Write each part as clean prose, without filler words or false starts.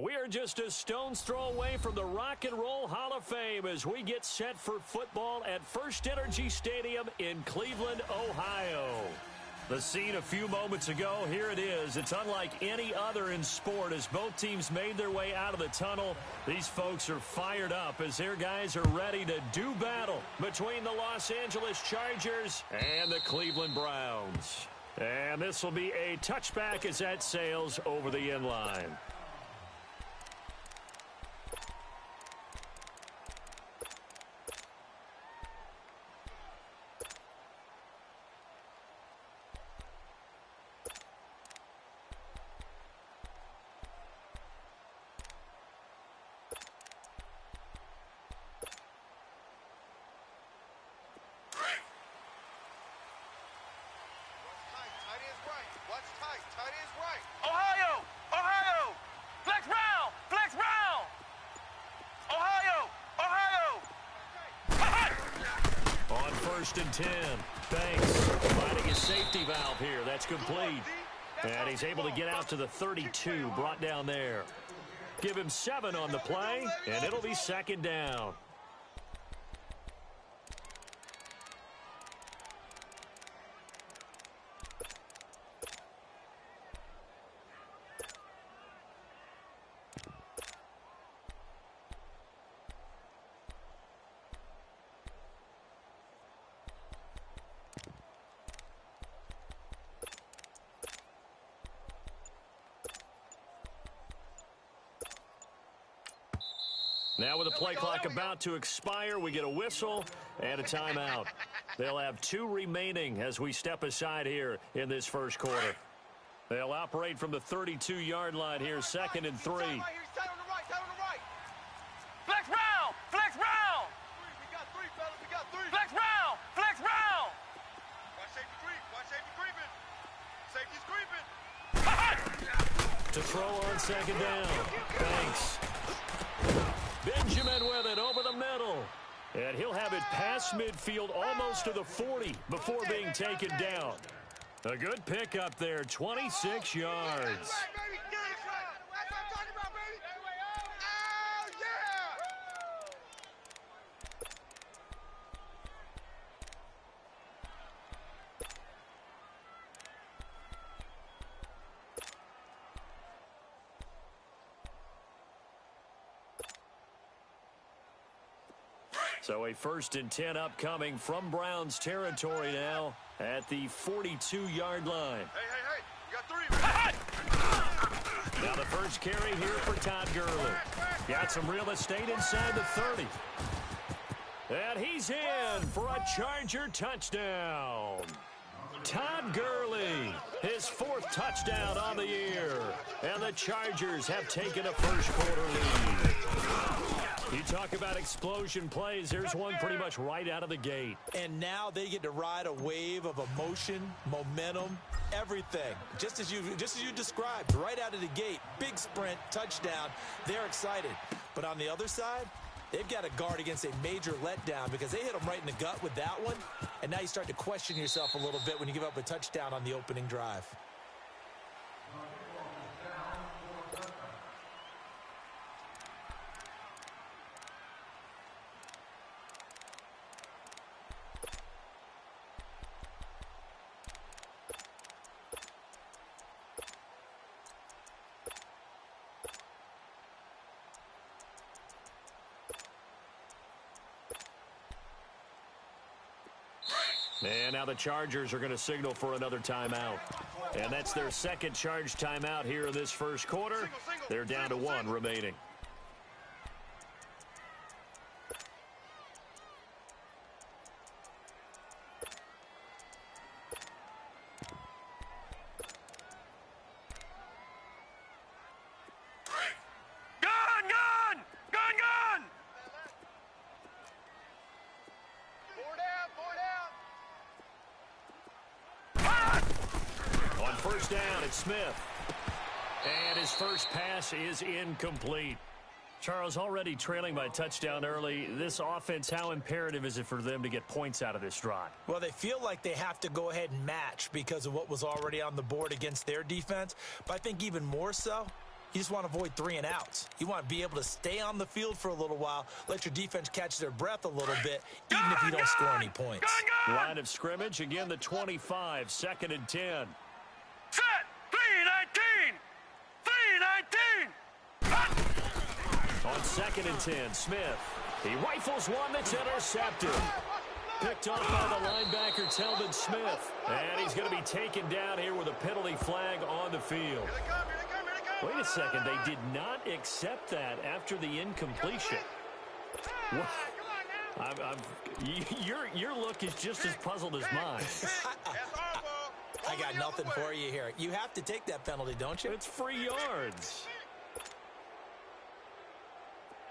We are just a stone's throw away from the Rock and Roll Hall of Fame as we get set for football at First Energy Stadium in Cleveland, Ohio. The scene a few moments ago, here it is. It's unlike any other in sport as both teams made their way out of the tunnel. These folks are fired up as their guys are ready to do battle between the Los Angeles Chargers and the Cleveland Browns. And this will be a touchback as that sails over the end line. First and 10. Thanks. Finding his safety valve here. That's complete. And he's able to get out to the 32. Brought down there. Give him 7 on the play, and it'll be second down. Now with the play clock about to expire, we get a whistle and a timeout. They'll have 2 remaining as we step aside here in this first quarter. They'll operate from the 32-yard line here, second and 3. Flex round! Flex round! We got 3, fellas. We got 3. Flex round! Flex round! Watch safety creep. Watch safety creeping. Safety's creeping. To throw on second down. Thanks. Benjamin with it over the middle. And he'll have it past midfield almost to the 40 before being taken down. A good pickup there, 26 yards. So a first and 10 upcoming from Browns territory now at the 42-yard line. Hey, you got 3. Now the first carry here for Todd Gurley. Got some real estate inside the 30. And he's in for a Charger touchdown. Todd Gurley, his 4th touchdown on the year. And the Chargers have taken a first quarter lead. You talk about explosion plays. There's one pretty much right out of the gate. And now they get to ride a wave of emotion, momentum, everything. Just as you described, right out of the gate, big sprint, touchdown. They're excited. But on the other side, they've got to guard against a major letdown because they hit them right in the gut with that one. And now you start to question yourself a little bit when you give up a touchdown on the opening drive. And now the Chargers are going to signal for another timeout. And that's their second charge timeout here in this first quarter. They're down to 1 remaining. First down, it's Smith. And his first pass is incomplete. Charles, already trailing by touchdown early. This offense, how imperative is it for them to get points out of this drive? Well, they feel like they have to go ahead and match because of what was already on the board against their defense. But I think even more so, You just want to avoid 3 and outs. You want to be able to stay on the field for a little while, let your defense catch their breath a little bit, even if you don't score any points. Line of scrimmage, again the 25, 2nd and 10. Set! 3-19! 3-19! On 2nd and 10, Smith. He rifles one that's intercepted. Picked off by the linebacker, Telvin Smith. And he's going to be taken down here with a penalty flag on the field. Wait a second, they did not accept that after the incompletion. Your look is just as puzzled as mine. I got nothing for you here. You have to take that penalty, don't you? It's free yards.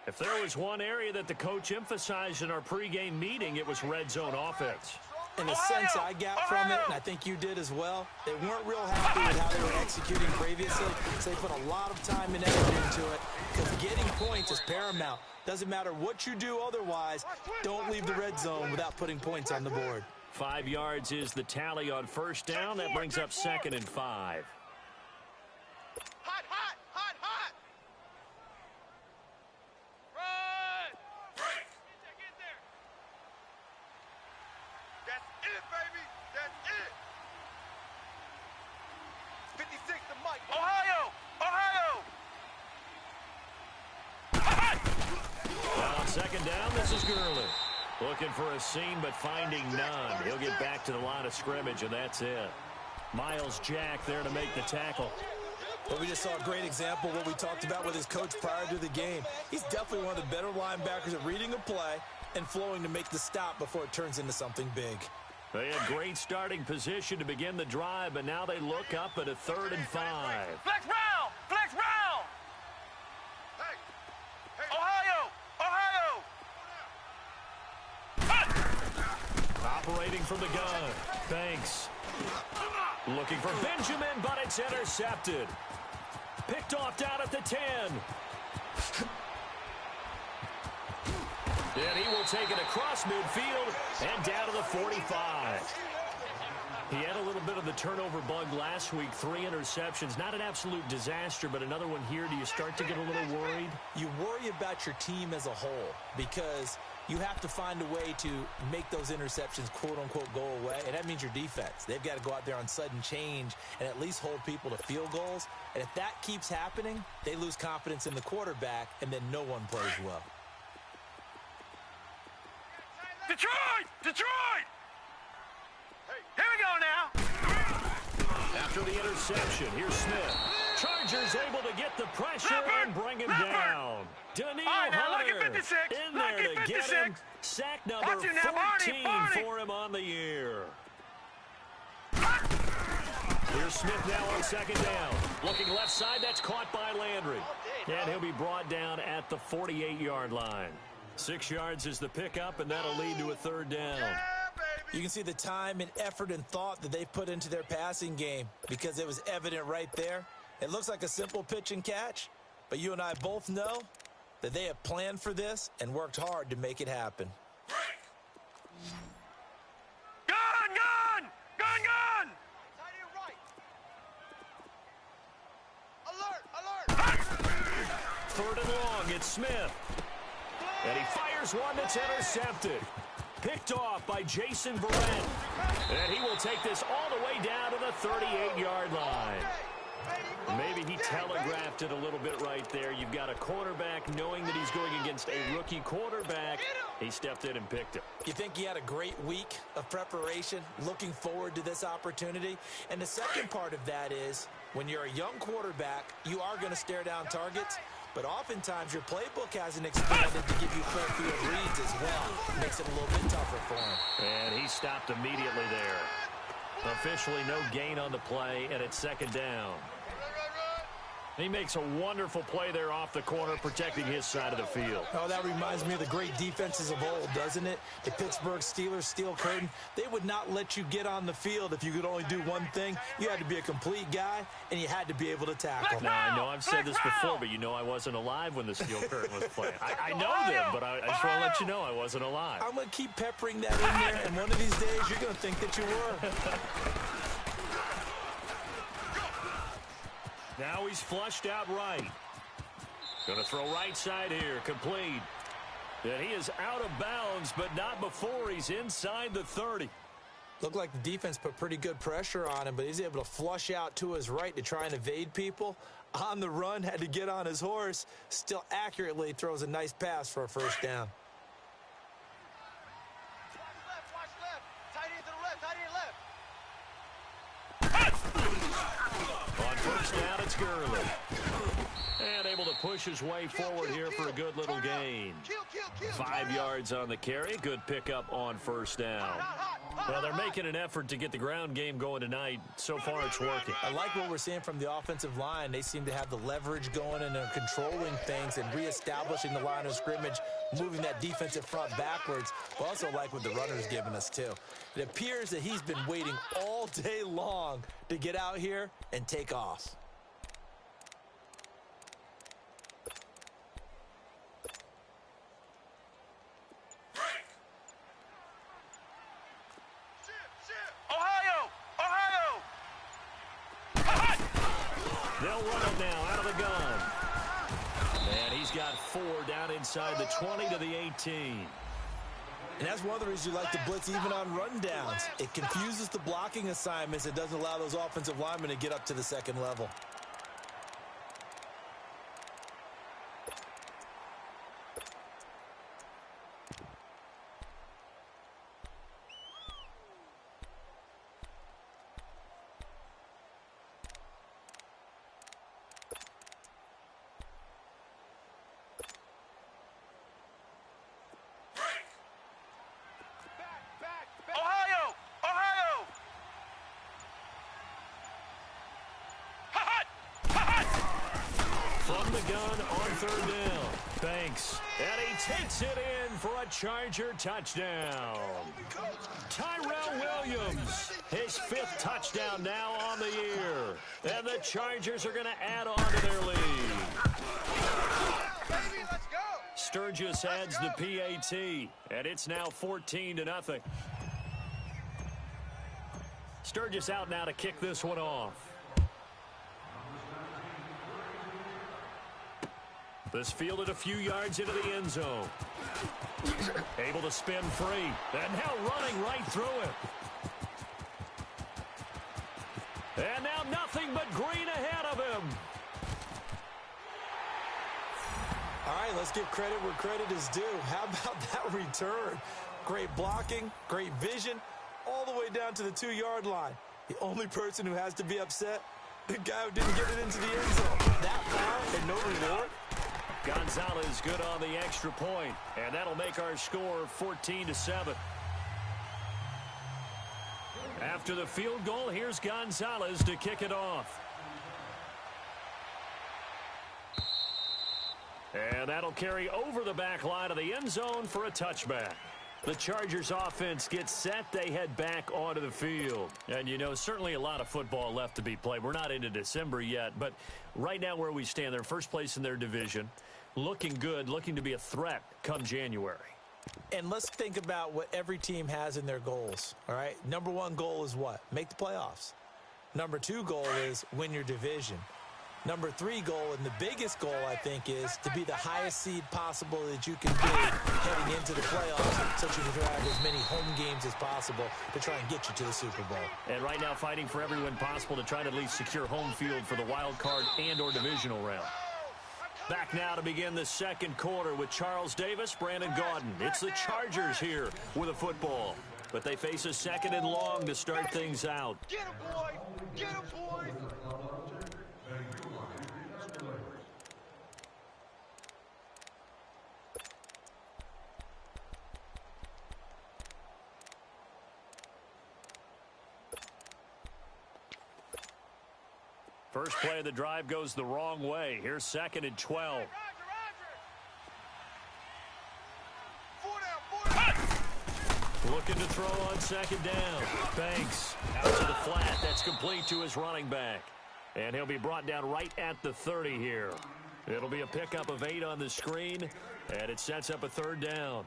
If there was one area that the coach emphasized in our pregame meeting, it was red zone offense. And the sense I got from it, and I think you did as well, they weren't real happy with how they were executing previously, so they put a lot of time and effort into it, because getting points is paramount. Doesn't matter what you do otherwise, don't leave the red zone without putting points on the board. 5 yards is the tally on first down. That brings up 2nd and 5. Hot, hot, hot, hot! Run! Get there! That's it, baby! That's it! 56 to Mike. Ohio! Ohio! Now on 2nd down, this is Gurley. Looking for a seam, but finding none. He'll get back to the line of scrimmage, and that's it. Miles Jack there to make the tackle. But we just saw a great example of what we talked about with his coach prior to the game. He's definitely one of the better linebackers at reading a play and flowing to make the stop before it turns into something big. They had great starting position to begin the drive, but now they look up at a 3rd and 5. Flex round! Flex round! Ohio! Ohio! Operating from the gun. Banks. Looking for Benjamin, but it's intercepted. Picked off down at the 10. And he will take it across midfield and down to the 45. He had a little bit of the turnover bug last week. 3 interceptions. Not an absolute disaster, but another one here. Do you start to get a little worried? You worry about your team as a whole because you have to find a way to make those interceptions, quote-unquote, go away, and that means your defense. They've got to go out there on sudden change and at least hold people to field goals. And if that keeps happening, they lose confidence in the quarterback, and then no one plays well. Detroit! Detroit! Here we go now. After the interception, here's Smith. Chargers able to get the pressure and bring him down. Daniil Hunter in there to get him. Sack number 14 for him on the year. Here's Smith now on 2nd down. Looking left side, that's caught by Landry. And he'll be brought down at the 48-yard line. 6 yards is the pickup, and that'll lead to a 3rd down. You can see the time and effort and thought that they've put into their passing game because it was evident right there. It looks like a simple pitch and catch, but you and I both know that they have planned for this and worked hard to make it happen. Gun! Gun! Gun! Gun! Alert! Alert! 3rd and long, it's Smith. And he fires one that's intercepted. Picked off by Jason Barrett. And he will take this all the way down to the 38-yard line. Maybe he telegraphed it a little bit right there. You've got a cornerback knowing that he's going against a rookie quarterback. He stepped in and picked him. You think he had a great week of preparation, looking forward to this opportunity? And the second part of that is, when you're a young quarterback, you are going to stare down targets. But oftentimes, your playbook hasn't expanded to give you full field reads as well. Makes it a little bit tougher for him. And he stopped immediately there. Officially no gain on the play, and it's 2nd down. He makes a wonderful play there off the corner, protecting his side of the field. Oh, that reminds me of the great defenses of old, doesn't it? The Pittsburgh Steelers, steel curtain. They would not let you get on the field if you could only do one thing. You had to be a complete guy, and you had to be able to tackle. Now, I know I've said this before, but you know I wasn't alive when the steel curtain was playing. I know them, but I just want to let you know I wasn't alive. I'm going to keep peppering that in there, and one of these days you're going to think that you were. Now he's flushed out right. Going to throw right side here, complete. And he is out of bounds, but not before he's inside the 30. Looked like the defense put pretty good pressure on him, but he's able to flush out to his right to try and evade people. On the run, had to get on his horse. Still accurately throws a nice pass for a first down. Watch left. Tight end to the left. Tight end left. On first down, it's Gurley. And able to push his way forward here for a good little gain. 5 yards on the carry. Good pickup on first down. Well, they're making an effort to get the ground game going tonight. So far, it's working. I like what we're seeing from the offensive line. They seem to have the leverage going, and they're controlling things and reestablishing the line of scrimmage, moving that defensive front backwards. But also like what the runner's giving us, too. It appears that he's been waiting all day long to get out here and take off. They'll run it now out of the gun. And he's got 4 down inside the 20 to the 18. And that's one of the reasons you like to blitz even on rundowns. It confuses the blocking assignments. It doesn't allow those offensive linemen to get up to the second level. From the gun on third down. Thanks. And he takes it in for a Charger touchdown. Tyrell Williams, his 5th touchdown now on the year. And the Chargers are going to add on to their lead. Sturgis adds the PAT, and it's now 14-0. Sturgis out now to kick this one off. This fielded a few yards into the end zone. Able to spin free. And now running right through it. And now nothing but green ahead of him. All right, let's give credit where credit is due. How about that return? Great blocking, great vision, all the way down to the 2-yard line. The only person who has to be upset, the guy who didn't get it into the end zone. That far and no reward. Gonzalez good on the extra point, and that'll make our score 14-7. After the field goal, here's Gonzalez to kick it off. And that'll carry over the back line of the end zone for a touchback. The Chargers offense gets set. They head back onto the field. And, you know, certainly a lot of football left to be played. We're not into December yet, but right now where we stand, they're first place in their division. Looking good, looking to be a threat come January. And let's think about what every team has in their goals, all right? Number 1 goal is what? Make the playoffs. Number 2 goal is win your division. Number 3 goal, and the biggest goal, I think, is to be the highest seed possible that you can be heading into the playoffs so you can have as many home games as possible to try and get you to the Super Bowl. And right now fighting for every win possible to try to at least secure home field for the wild card and or divisional round. Back now to begin the second quarter with Charles Davis, Brandon Gaudin. It's the Chargers here with a football. But they face a 2nd and long to start things out. Get him, boy! Get him, boy! First play of the drive goes the wrong way. Here's 2nd and 12. Roger! 4 down! Looking to throw on 2nd down. Banks out to the flat. That's complete to his running back. And he'll be brought down right at the 30 here. It'll be a pickup of 8 on the screen, and it sets up a 3rd down.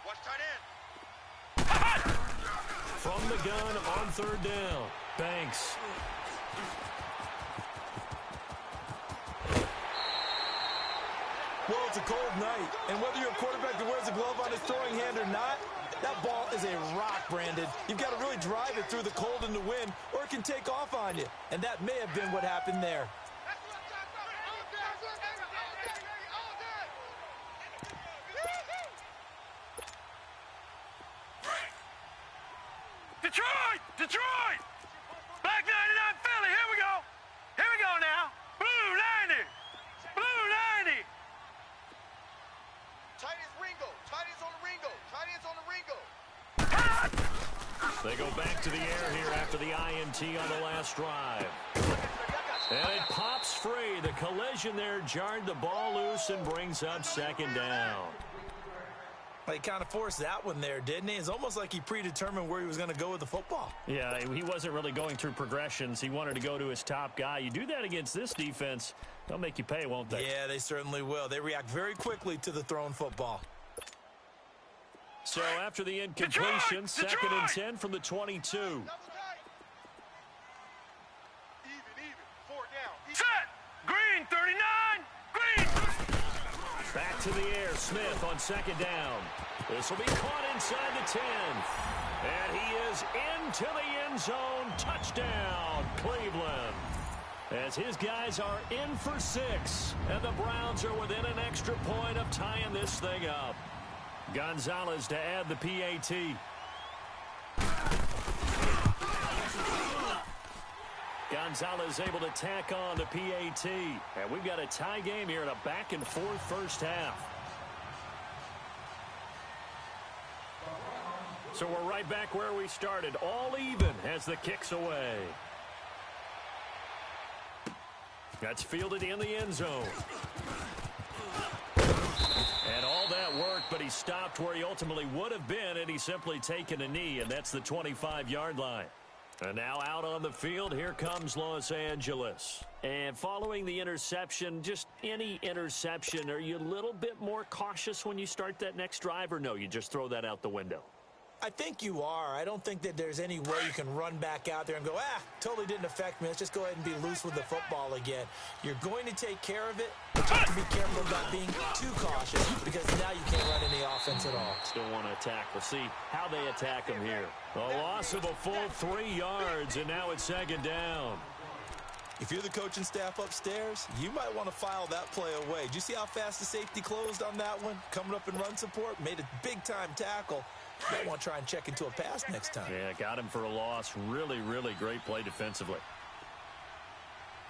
Watch tight end. From the gun on third down. Banks. Well, it's a cold night, and whether you're a quarterback that wears a glove on his throwing hand or not, that ball is a rock, Brandon. You've got to really drive it through the cold and the wind, or it can take off on you. And that may have been what happened there. Detroit! Detroit! Black 99 Philly, here we go. Here we go now. Blue 90. Blue 90. Tight ends Ringo. Tight ends on the Ringo. Tight ends on the Ringo. They go back to the air here after the INT on the last drive. And it pops free. The collision there jarred the ball loose and brings up second down. He kind of forced that one there, didn't he? It's almost like he predetermined where he was going to go with the football. Yeah, he wasn't really going through progressions. He wanted to go to his top guy. You do that against this defense, they'll make you pay, won't they? Yeah, they certainly will. They react very quickly to the thrown football. So after the incompletion, Detroit! second and 10 from the 22. Even. 4 down. Set. Green 39. Green. Back to the air, Smith on second down. This will be caught inside the 10. And he is into the end zone. Touchdown, Cleveland. As his guys are in for 6. And the Browns are within an extra point of tying this thing up. Gonzalez to add the PAT. Gonzalez able to tack on the PAT. And we've got a tie game here in a back-and-forth first half. So we're right back where we started. All even as the kick's away. That's fielded in the end zone. And all that work, but he stopped where he ultimately would have been, and he's simply taken a knee, and that's the 25-yard line. And now out on the field, here comes Los Angeles. And following the interception, just any interception, are you a little bit more cautious when you start that next drive, or no, you just throw that out the window? I think you are. I don't think that there's any way you can run back out there and go, totally didn't affect me. Let's just go ahead and be loose with the football again. You're going to take care of it, but you have to be careful about being too cautious because now you can't run any offense at all. Still want to attack. We'll see how they attack him here. A loss of a full 3 yards, and now it's second down. If you're the coaching staff upstairs, you might want to file that play away. Did you see how fast the safety closed on that one? Coming up in run support, made a big-time tackle. You might want to try and check into a pass next time. Yeah, got him for a loss. Really, really great play defensively.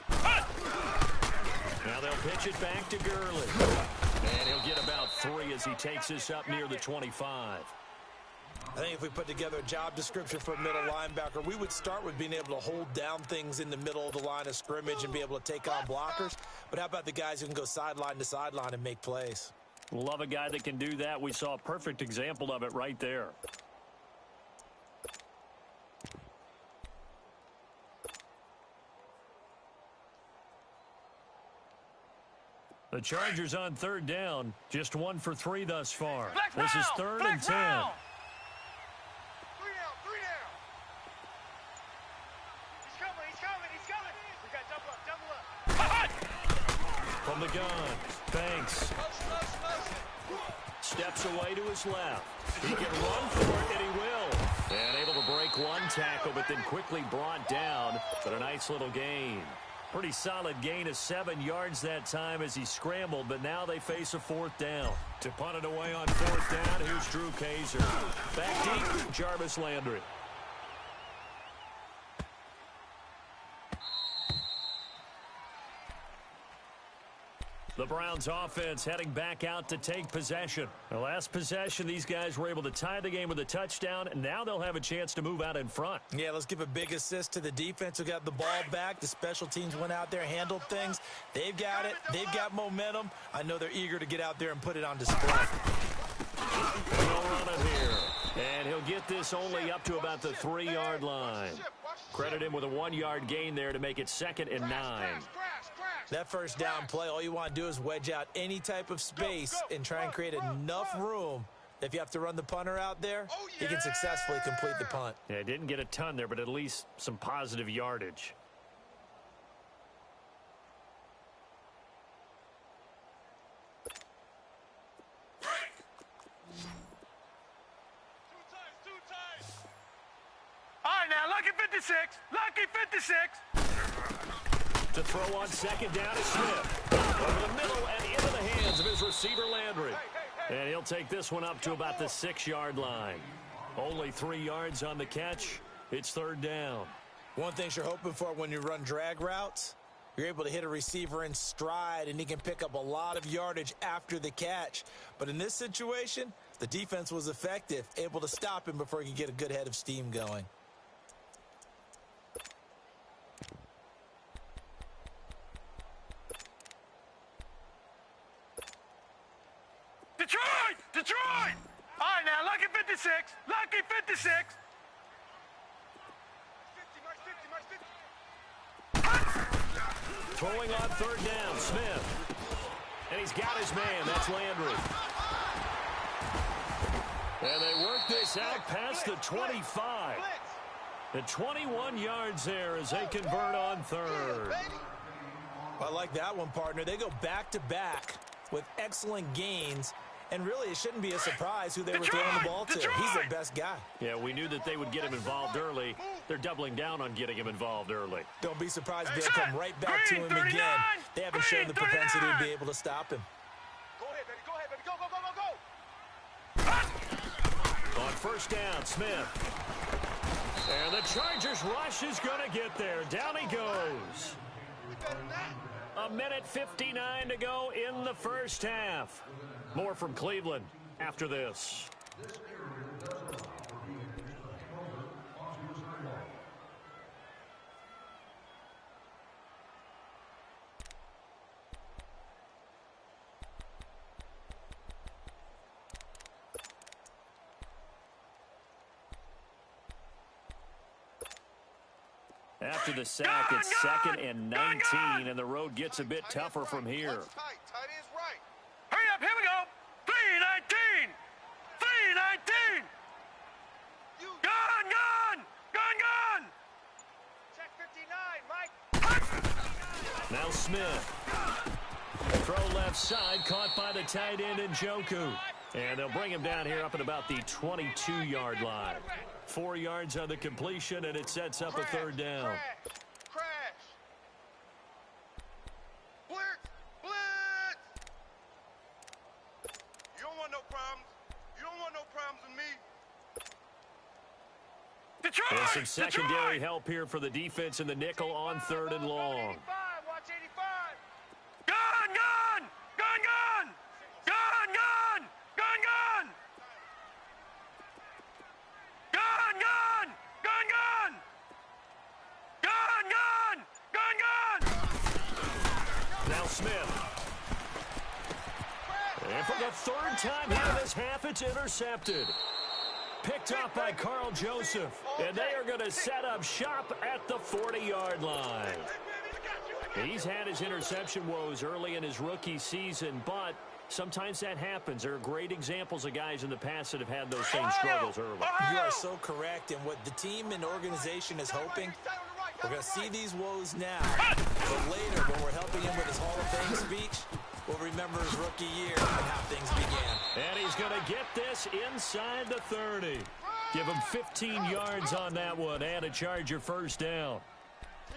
Now they'll pitch it back to Gurley. And he'll get about 3 as he takes this up near the 25. I think if we put together a job description for a middle linebacker, we would start with being able to hold down things in the middle of the line of scrimmage and be able to take on blockers. But how about the guys who can go sideline to sideline and make plays? Love a guy that can do that. We saw a perfect example of it right there. The Chargers on third down. Just 1 for 3 thus far. This is third and 10. 3 down. 3 down. He's coming. We got double up. From the gun, Banks. Steps away to his left. He can run for it, and he will. And able to break one tackle, but then quickly brought down. But a nice little gain. Pretty solid gain of 7 yards that time as he scrambled, but now they face a 4th down. To punt it away on 4th down, here's Drew Kaiser. Back deep, Jarvis Landry. The Browns offense heading back out to take possession. The last possession, these guys were able to tie the game with a touchdown, and now they'll have a chance to move out in front. Yeah, let's give a big assist to the defense who got the ball back. The special teams went out there, handled things. They've got it. They've got momentum. I know they're eager to get out there and put it on display. He'll run it here, and he'll get this only up to about the 3-yard line. Credit him with a 1-yard gain there to make it 2nd and 9. That first down play, all you want to do is wedge out any type of space and try and create enough room If you have to run the punter out there, he can successfully complete the punt. Yeah, didn't get a ton there, but at least some positive yardage. All right, now, lucky 56. Lucky 56. To throw on second down is Smith. Over the middle and into the hands of his receiver, Landry. And he'll take this one up to about the 6-yard line. Only 3 yards on the catch. It's third down. One thing you're hoping for when you run drag routes, you're able to hit a receiver in stride, and he can pick up a lot of yardage after the catch. But in this situation, the defense was effective, able to stop him before he could get a good head of steam going. Detroit! Detroit! All right, now, lucky 56. Lucky 56. Throwing on third down, Smith. And he's got his man. That's Landry. And they work this out past the 25. The 21 yards there as they convert on third. I like that one, partner. They go back-to-back with excellent gains. And really, it shouldn't be a surprise who they were throwing the ball to. He's their best guy. Yeah, we knew that they would get him involved early. They're doubling down on getting him involved early. Don't be surprised if they'll come right back to him again. They haven't shown the propensity to be able to stop him. Go ahead, baby. Go ahead, baby. Go, go, go, go, go. On first down, Smith. And the Chargers rush is going to get there. Down he goes. A minute 59 to go in the first half. More from Cleveland after this. After the sack, it's 2nd and 19, and the road gets a bit tougher from here. Tight is right. Hurry up, here we go. 319. 319. Gone, gone. Gone, gone. Check 59, Mike. Now Smith. Throw left side, caught by the tight end Njoku. And they'll bring him down here up at about the 22-yard line. 4 yards on the completion, and it sets up a third down. Crash. Blitz. Blitz. You don't want no problems. You don't want no problems with me. Detroit! There's some secondary help here for the defense in the nickel on third and long. 85. Watch 85. Gone, gone. Gone, gone. Gone, gone. Gone, gone. Gone, gone. Gone, gone. Gone, gone. Gone, gone. Now Smith. And for the third time here this half, it's intercepted. Picked up by Carl Joseph. And they are going to set up shop at the 40-yard line. He's had his interception woes early in his rookie season, but sometimes that happens. There are great examples of guys in the past that have had those same struggles early. You are so correct. And what the team and organization is hoping, we're going to see these woes now. But later, when we're helping him with his Hall of Fame speech, we'll remember his rookie year and how things began. And he's going to get this inside the 30. Give him 15 yards on that one and a Charger first down.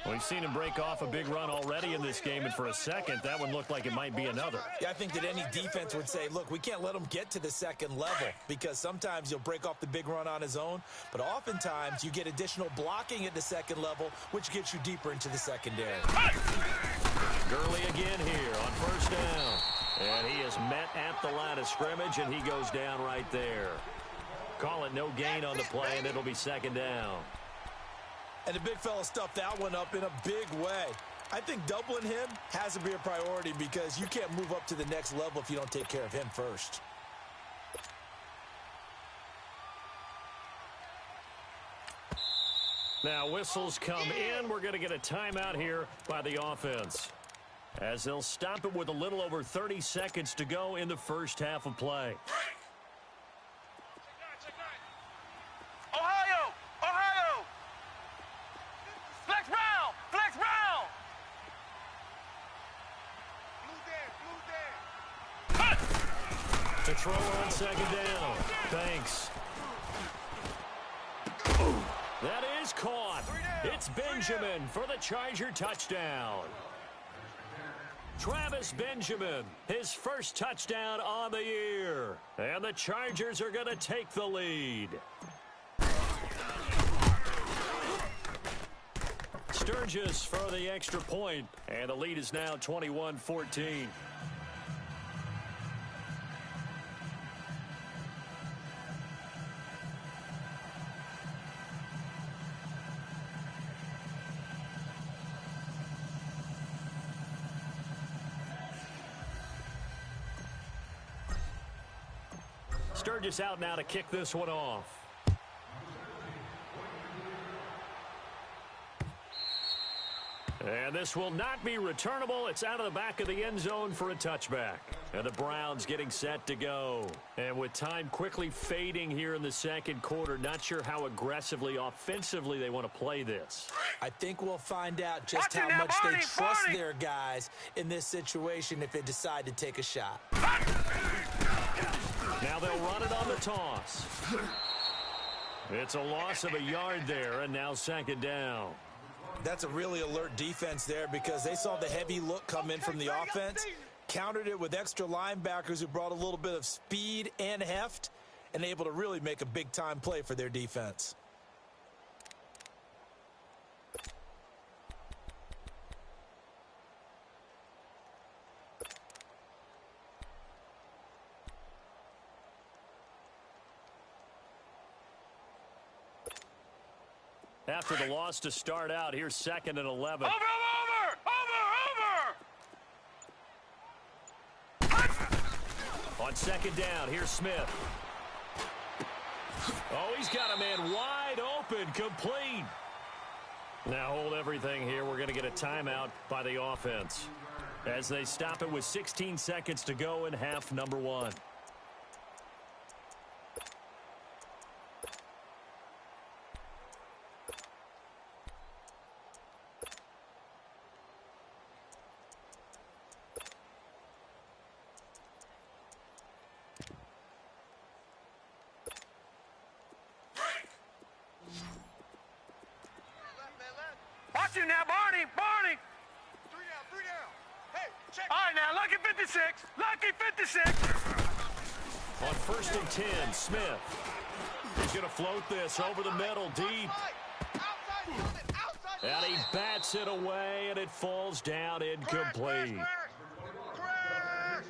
We've seen him break off a big run already in this game, and for a second, that one looked like it might be another. Yeah, I think that any defense would say, look, we can't let him get to the second level because sometimes he'll break off the big run on his own, but oftentimes you get additional blocking at the second level, which gets you deeper into the secondary. Gurley again here on first down. And he is met at the line of scrimmage, and he goes down right there. Call it no gain on the play, and it'll be second down. And the big fella stuffed that one up in a big way. I think doubling him has to be a priority because you can't move up to the next level if you don't take care of him first. Now whistles come in. We're going to get a timeout here by the offense, as they'll stop it with a little over 30 seconds to go in the first half of play. The throw on second down. Thanks. That is caught. It's Benjamin for the Charger touchdown. Travis Benjamin, his first touchdown on the year. And the Chargers are going to take the lead. Sturgis for the extra point, and the lead is now 21-14. Sturgis out now to kick this one off. And this will not be returnable. It's out of the back of the end zone for a touchback. And the Browns getting set to go. And with time quickly fading here in the second quarter, not sure how aggressively, offensively they want to play this. I think we'll find out just how much they trust their guys in this situation if they decide to take a shot. Now they'll run it on the toss. It's a loss of a yard there, and now second down. That's a really alert defense there because they saw the heavy look come in from the offense, countered it with extra linebackers who brought a little bit of speed and heft, and able to really make a big-time play for their defense. After the loss to start out, here's 2nd and 11. Over! On second down, here's Smith. Oh, he's got a man wide open, complete. Now hold everything here. We're going to get a timeout by the offense as they stop it with 16 seconds to go in half number 1. Watch you now, Barney! 3 down. Hey, check. All right, now, lucky 56. Lucky 56. On 1st and 10, Smith. He's going to float this over the middle, deep. And he bats it away, and it falls down incomplete. Crash.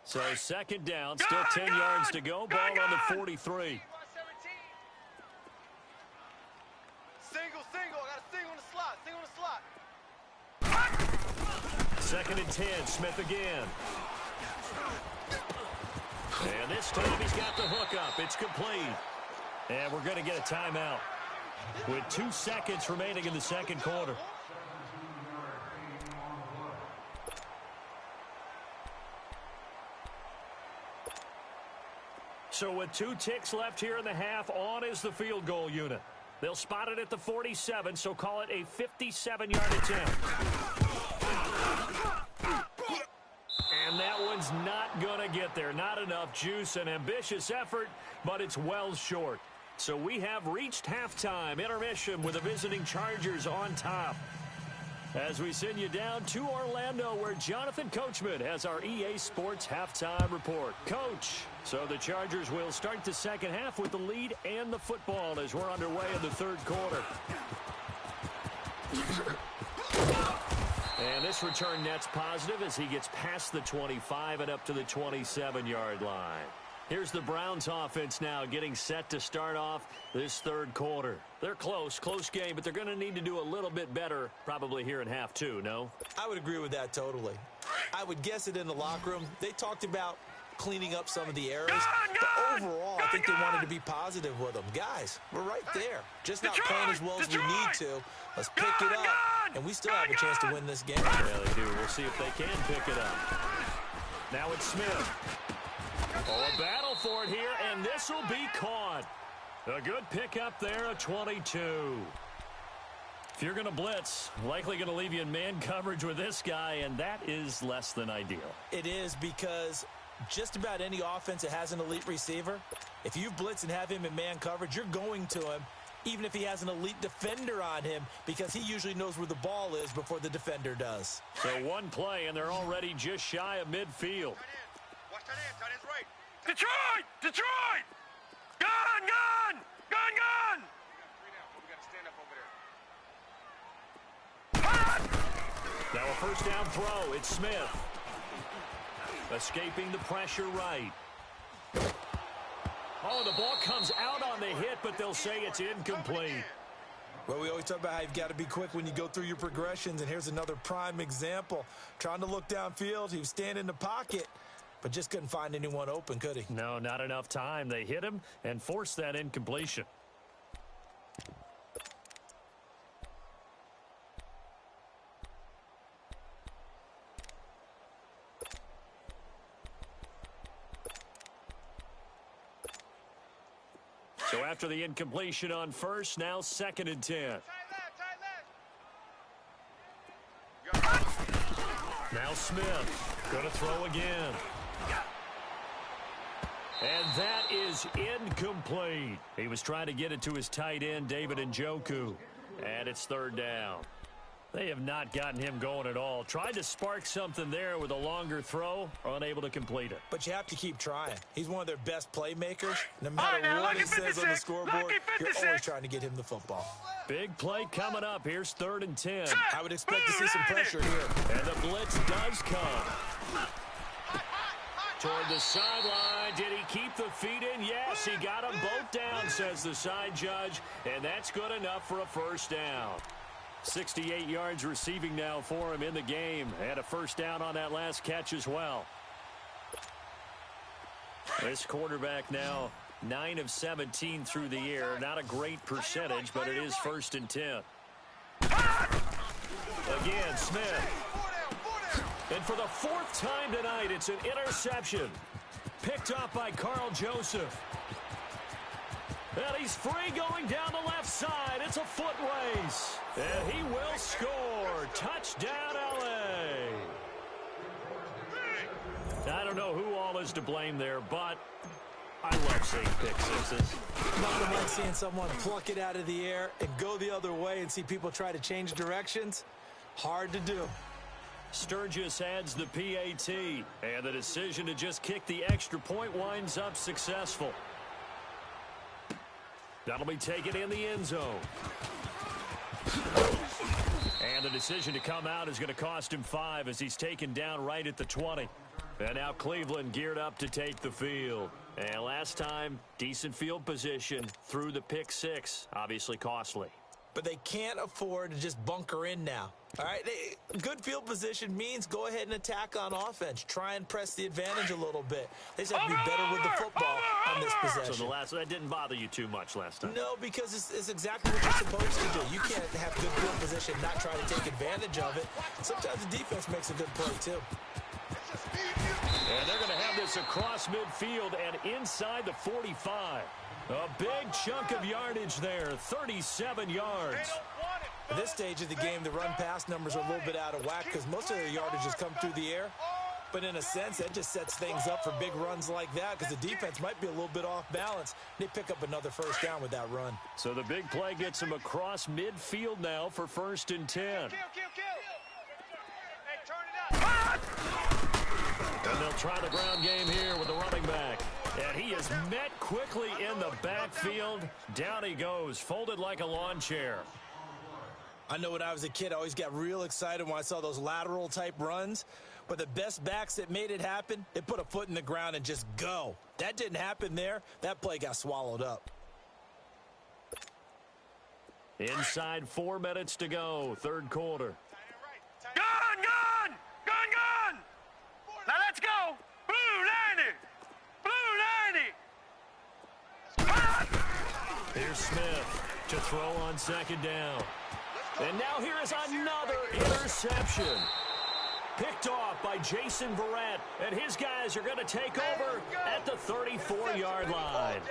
So second down, still 10 yards to go. Ball on the 43. Single. I got a single in the slot. 2nd and 10, Smith again. And this time he's got the hook up. It's complete. And we're going to get a timeout with 2 seconds remaining in the second quarter. So with 2 ticks left here in the half, on is the field goal unit. They'll spot it at the 47, so call it a 57-yard attempt. And that one's not going to get there. Not enough juice, an ambitious effort, but it's well short. So we have reached halftime, intermission with the visiting Chargers on top. As we send you down to Orlando, where Jonathan Coachman has our EA Sports halftime report. Coach, so the Chargers will start the second half with the lead and the football as we're underway in the third quarter. And this return net's positive as he gets past the 25 and up to the 27-yard line. Here's the Browns offense now getting set to start off this third quarter. They're close game, but they're going to need to do a little bit better probably here in half 2, no? I would agree with that totally. I would guess it in the locker room. They talked about cleaning up some of the errors, but overall, I think they wanted to be positive with them. Guys, we're right there. Just not playing as well as we need to. Let's pick it up, and we still have a chance to win this game. Yeah, they do. We'll see if they can pick it up. Now it's Smith. Oh, a battle go for it here, and this will be caught. A good pickup there, a 22. If you're going to blitz, likely going to leave you in man coverage with this guy, and that is less than ideal. It is, because just about any offense that has an elite receiver, if you blitz and have him in man coverage, you're going to him, even if he has an elite defender on him, because he usually knows where the ball is before the defender does. So one play, and they're already just shy of midfield. Watch that end. Tight end's right. Detroit! Detroit! Gun! Gun! Gun! Gun! We got to stand up over there. Now a first down throw. It's Smith. Escaping the pressure right. Oh, the ball comes out on the hit, but they'll say it's incomplete. Well, we always talk about how you've got to be quick when you go through your progressions, and here's another prime example. Trying to look downfield, he was standing in the pocket, but just couldn't find anyone open, could he? No, not enough time. They hit him and forced that incompletion. So after the incompletion on first, now 2nd and 10. Tight left. Now Smith going to throw again. And that is incomplete. He was trying to get it to his tight end, David Njoku. And it's 3rd down. They have not gotten him going at all. Tried to spark something there with a longer throw, unable to complete it. But you have to keep trying. He's one of their best playmakers. No matter what it says on the scoreboard, you're always trying to get him the football. Big play coming up. Here's 3rd and 10. I would expect to see some pressure here. And the blitz does come. Toward the sideline. Did he keep the feet in? Yes, he got them both down, says the side judge. And that's good enough for a first down. 68 yards receiving now for him in the game. Had a first down on that last catch as well. This quarterback now 9 of 17 through the air. Not a great percentage, but it is 1st and 10. Again, Smith. And for the 4th time tonight, it's an interception. Picked up by Carl Joseph. And he's free going down the left side. It's a foot race. And he will score. Touchdown, L.A. I don't know who all is to blame there, but I love seeing pick sixes. Nothing like seeing someone pluck it out of the air and go the other way and see people try to change directions. Hard to do. Sturgis adds the PAT, and the decision to just kick the extra point winds up successful. That'll be taken in the end zone. And the decision to come out is going to cost him 5 as he's taken down right at the 20. And now Cleveland geared up to take the field. And last time, decent field position through the pick 6, obviously costly. But they can't afford to just bunker in now. All right, good field position means go ahead and attack on offense. Try and press the advantage a little bit. They just have to be better with the football on this possession. So that didn't bother you too much last time? No, because it's exactly what you're supposed to do. You can't have good field position and not try to take advantage of it. Sometimes the defense makes a good play, too. And they're going to have this across midfield and inside the 45. A big chunk of yardage there, 37 yards. At this stage of the game, the run-pass numbers are a little bit out of whack because most of their yardage has come through the air. But in a sense, that just sets things up for big runs like that because the defense might be a little bit off balance. They pick up another first down with that run. So the big play gets them across midfield now for 1st and 10. Kill. Hey, turn it up. And they'll try the ground game here with the running back. And he is met quickly in the backfield. Down he goes, folded like a lawn chair. I know when I was a kid, I always got real excited when I saw those lateral-type runs. But the best backs that made it happen, they put a foot in the ground and just go. That didn't happen there. That play got swallowed up. Inside 4 minutes to go, 3rd quarter. Gun! Now let's go! Blue 90! Here's Smith to throw on 2nd down. And now here is another interception. Picked off by Jason Verrett, and his guys are going to take over at the 34-yard line.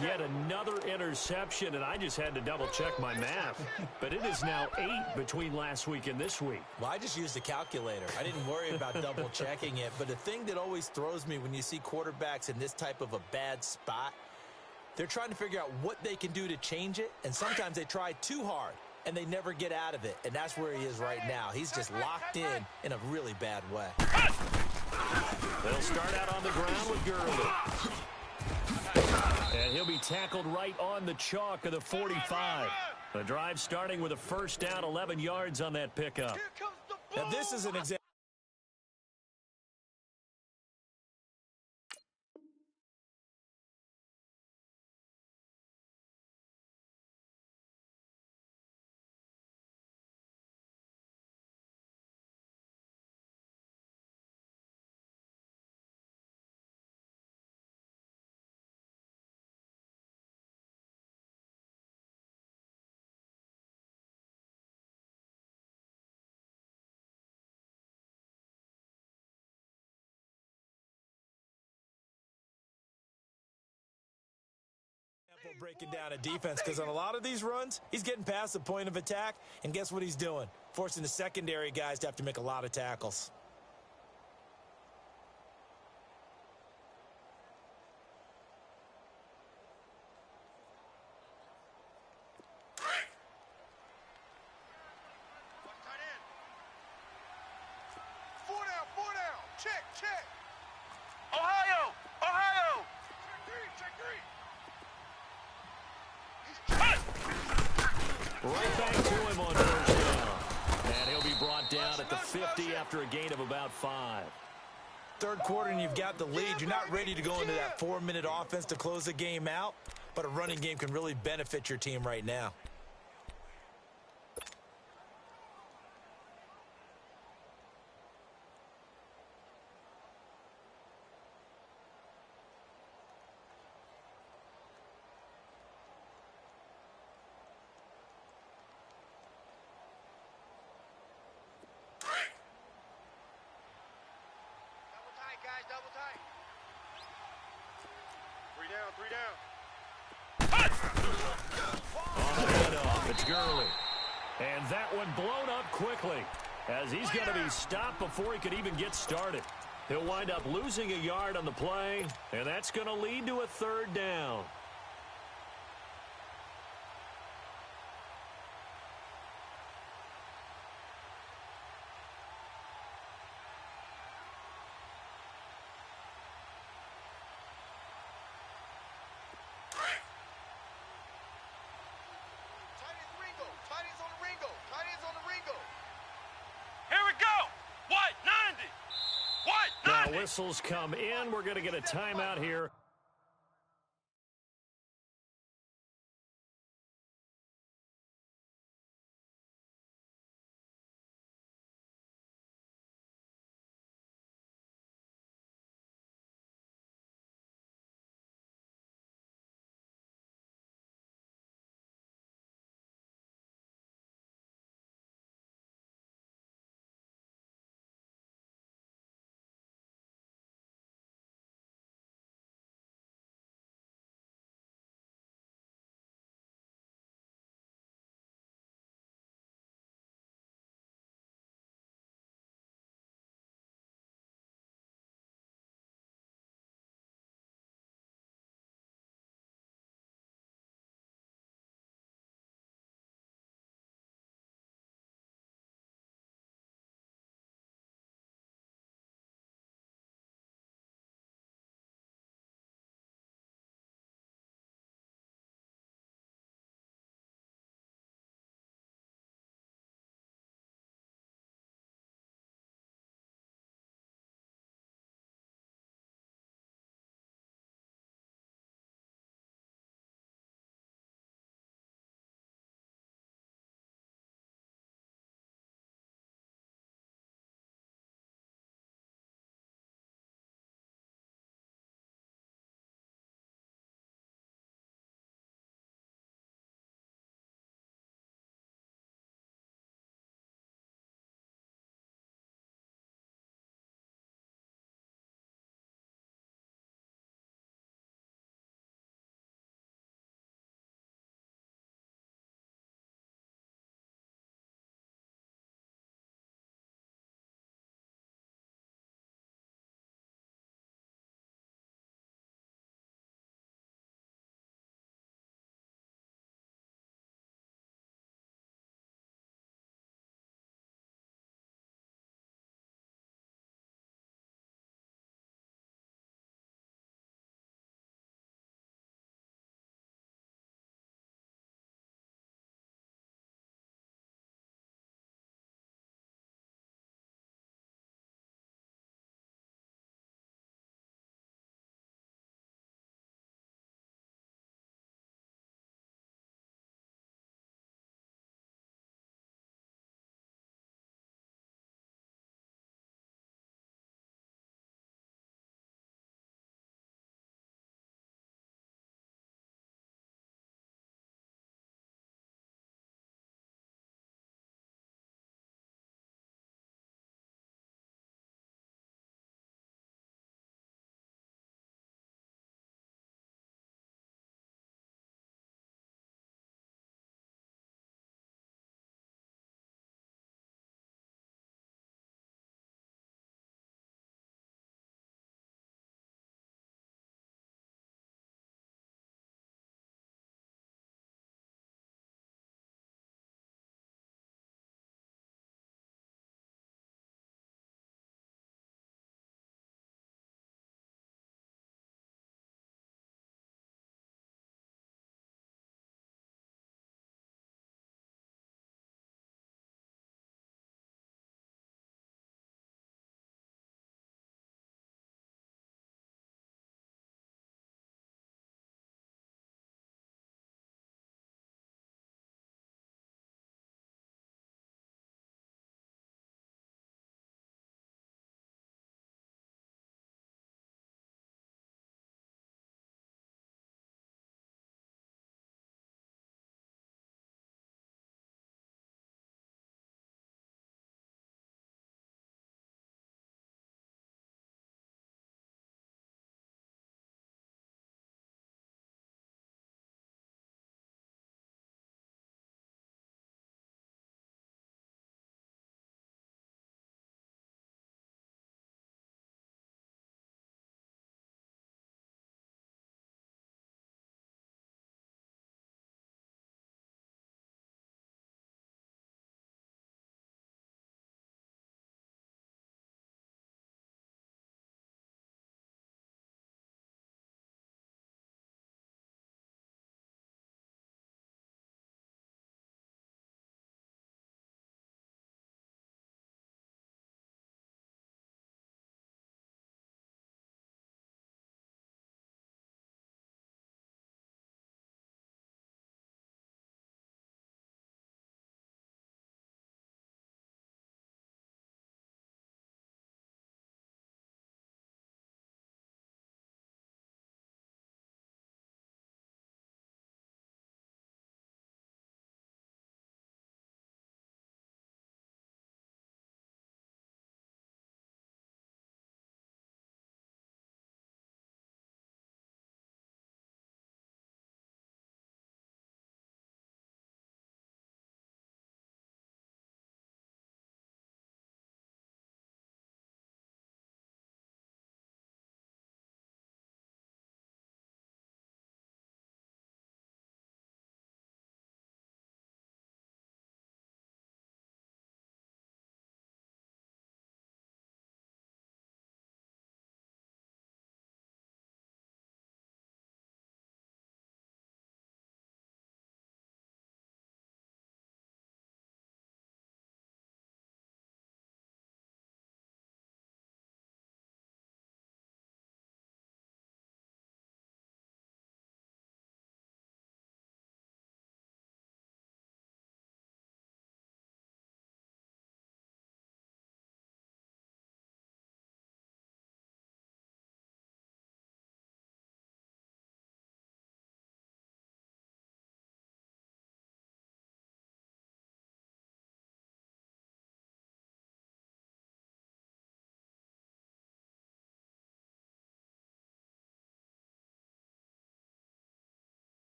Yet another interception, and I just had to double-check my math. But it is now 8 between last week and this week. Well, I just used a calculator. I didn't worry about double-checking it. But the thing that always throws me when you see quarterbacks in this type of a bad spot, they're trying to figure out what they can do to change it, and sometimes they try too hard, and they never get out of it. And that's where he is right now. He's just locked in a really bad way. They'll start out on the ground with Gurley. And he'll be tackled right on the chalk of the 45. The drive starting with a first down, 11 yards on that pickup. Now, this is an example. Breaking down a defense, because on a lot of these runs, he's getting past the point of attack, and guess what he's doing? Forcing the secondary guys to have to make a lot of tackles. Four down. Check. Ohio! Check three. Right back to him on first down. And he'll be brought down at the 50 after a gain of about 5. Third quarter, and you've got the lead. You're not ready to go into that 4-minute offense to close the game out, but a running game can really benefit your team right now. Double tight. On the handoff, it's Gurley. And that one blown up quickly, as he's going to be stopped before he could even get started. He'll wind up losing a yard on the play, and that's going to lead to a third down. Whistles come in. We're going to get a timeout here.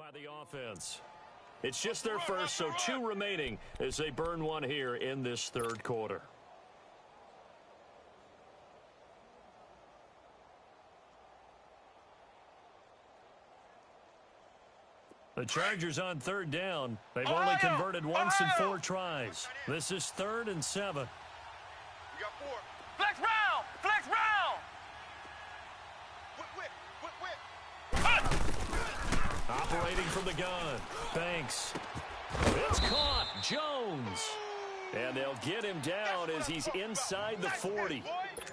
by the offense. It's just their first, so 2 remaining as they burn one here in this third quarter. The Chargers on third down. They've only converted once in 4 tries. This is 3rd and 7. We got 4. Flex round! Flex round! Whip. Operating from the gun. Banks. It's caught. Jones. And they'll get him down as he's inside the 40.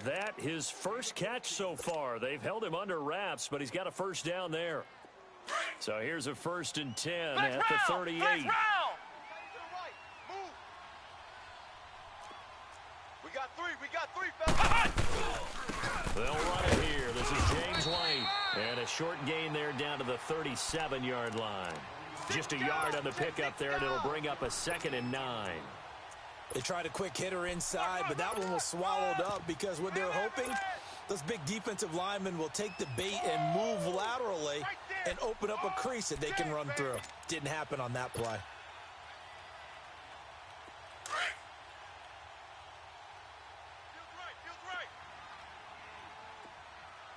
That his first catch so far. They've held him under wraps, but he's got a first down there. So here's a 1st and 10 at the 38. Flex round! We got 3, fellas. They'll run it here. This is James White. And a short gain there down to the 37-yard line. Just a yard on the pickup there, and it'll bring up a 2nd and 9. They tried a quick hitter inside, but that one was swallowed up because what they're hoping, those big defensive linemen will take the bait and move laterally and open up a crease that they can run through. Didn't happen on that play. Feels right.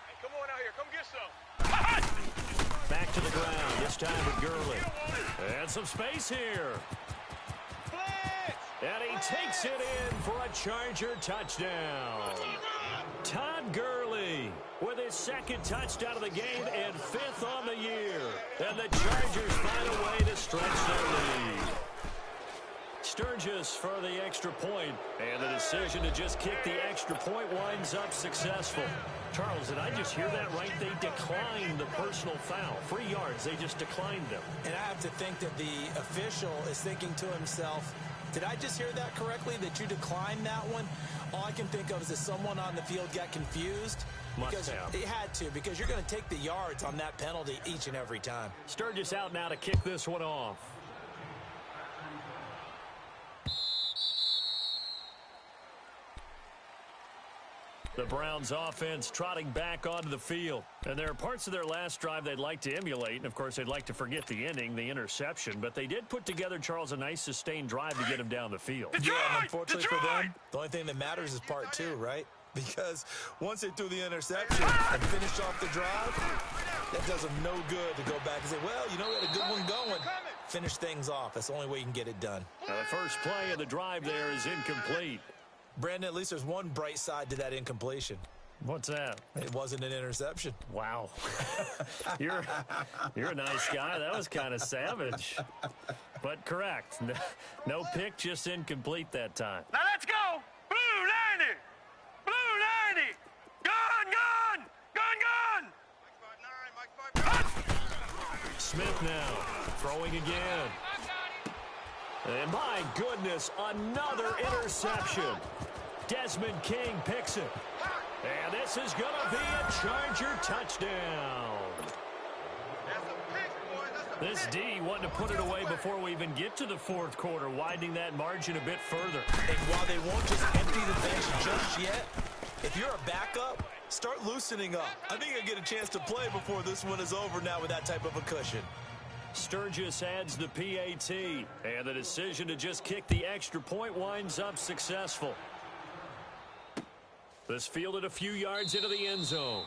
Hey, come on out here. Come get some. Back to the ground, this time with Gurley. And some space here. And he takes it in for a Charger touchdown. Todd Gurley with his 2nd touchdown of the game and 5th on the year. And the Chargers find a way to stretch their lead. Sturgis for the extra point, and the decision to just kick the extra point winds up successful. Charles, did I just hear that right? They declined the personal foul. 3 yards, they just declined them. And I have to think that the official is thinking to himself, did I just hear that correctly, that you declined that one? All I can think of is that someone on the field got confused. Because it had to, because you're going to take the yards on that penalty each and every time. Sturgis out now to kick this one off. The Browns offense trotting back onto the field. And there are parts of their last drive they'd like to emulate. And, of course, they'd like to forget the ending, the interception. But they did put together, Charles, a nice sustained drive to get him down the field. Yeah, and unfortunately for them, the only thing that matters is part 2, right? Because once they threw the interception and finished off the drive, that does them no good to go back and say, well, you know, we had a good one going. Finish things off. That's the only way you can get it done. Now, the first play of the drive there is incomplete. Brandon, at least there's one bright side to that incompletion. What's that? It wasn't an interception. Wow. You're a nice guy. That was kind of savage. But correct. No pick, just incomplete that time. Now let's go. Blue 90. Blue 90. Gun. Smith now throwing again. And my goodness, another interception. Desmond King picks it. And this is going to be a Charger touchdown. This D wanting to put it away before we even get to the 4th quarter, widening that margin a bit further. And while they won't just empty the bench just yet, if you're a backup, start loosening up. I think you'll get a chance to play before this one is over now with that type of a cushion. Sturgis adds the PAT, and the decision to just kick the extra point winds up successful. This fielded a few yards into the end zone.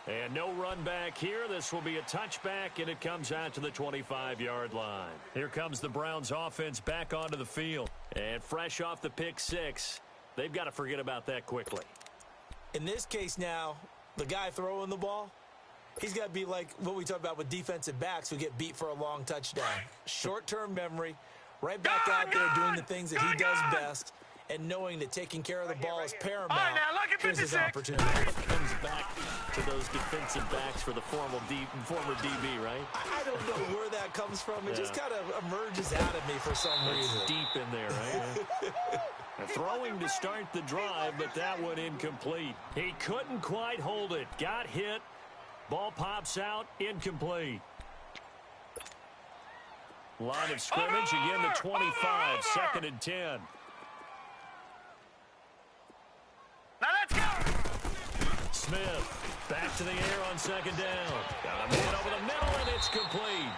And no run back here. This will be a touchback, and it comes out to the 25-yard line. Here comes the Browns offense back onto the field. And fresh off the pick 6, they've got to forget about that quickly. In this case now, the guy throwing the ball, he's got to be like what we talk about with defensive backs who get beat for a long touchdown. Short-term memory, right back out there doing the things that he does best, and knowing that taking care of the ball is paramount. All right, now look at Here's his 56. opportunity. Comes back to those defensive backs for the former DB, right? I don't know where that comes from. It just kind of emerges out of me for some reason. It's deep in there, right? Throwing to start the drive, but that one incomplete. He couldn't quite hold it. Got hit. Ball pops out. Incomplete. Line of scrimmage. Again, the 25. 2nd and 10. Now let's go. Smith back to the air on 2nd down. Got him hit over the middle, and it's complete.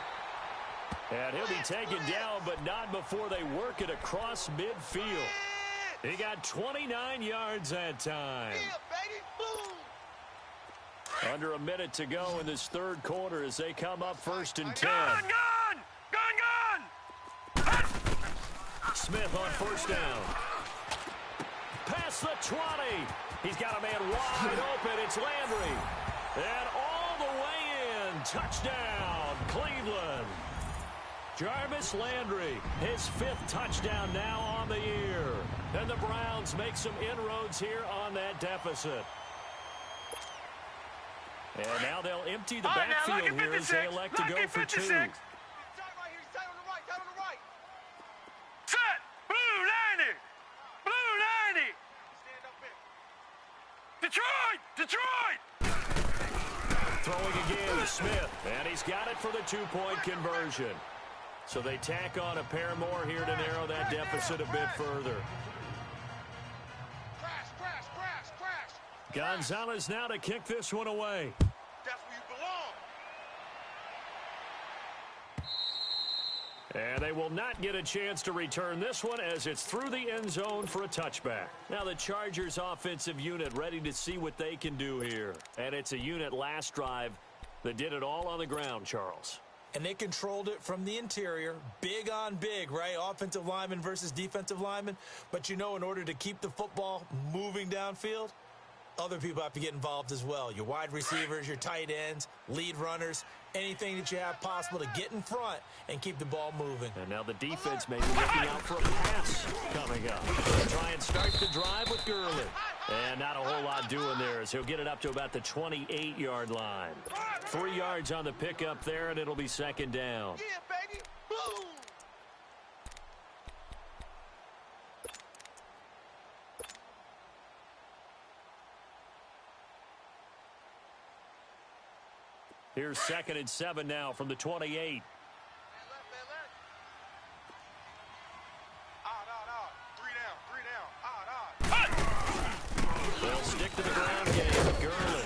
And he'll be taken down, but not before they work it across midfield. He got 29 yards that time. Under a minute to go in this third quarter as they come up 1st and 10. Gun! Smith on 1st down. Past the 20. He's got a man wide open. It's Landry. And all the way in. Touchdown, Cleveland. Jarvis Landry, his 5th touchdown now on the year. And the Browns make some inroads here on that deficit. And now they'll empty the backfield here as they elect to go for 2. Right here. He's tight on the right. Tight on the right. Set! Blue 90! Blue 90! Stand up in. Detroit! Throwing again to Smith. And he's got it for the 2-point conversion. So they tack on a pair more here to narrow that deficit a bit further. Crash. Gonzalez now to kick this one away. That's where you belong. And they will not get a chance to return this one as it's through the end zone for a touchback. Now the Chargers offensive unit ready to see what they can do here. And it's a unit last drive that did it all on the ground, Charles. And they controlled it from the interior. Big on big, right? Offensive lineman versus defensive lineman. But you know, in order to keep the football moving downfield, other people have to get involved as well. Your wide receivers, your tight ends, lead runners, anything that you have possible to get in front and keep the ball moving. And now the defense may be looking out for a pass coming up. They'll try and start the drive with Gurley. And not a whole lot doing there as he'll get it up to about the 28-yard line. 3 yards on the pickup there, and it'll be 2nd down. Yeah, baby. Boom. Here's 2nd and 7 now from the 28. They'll stick to the ground game. Gurley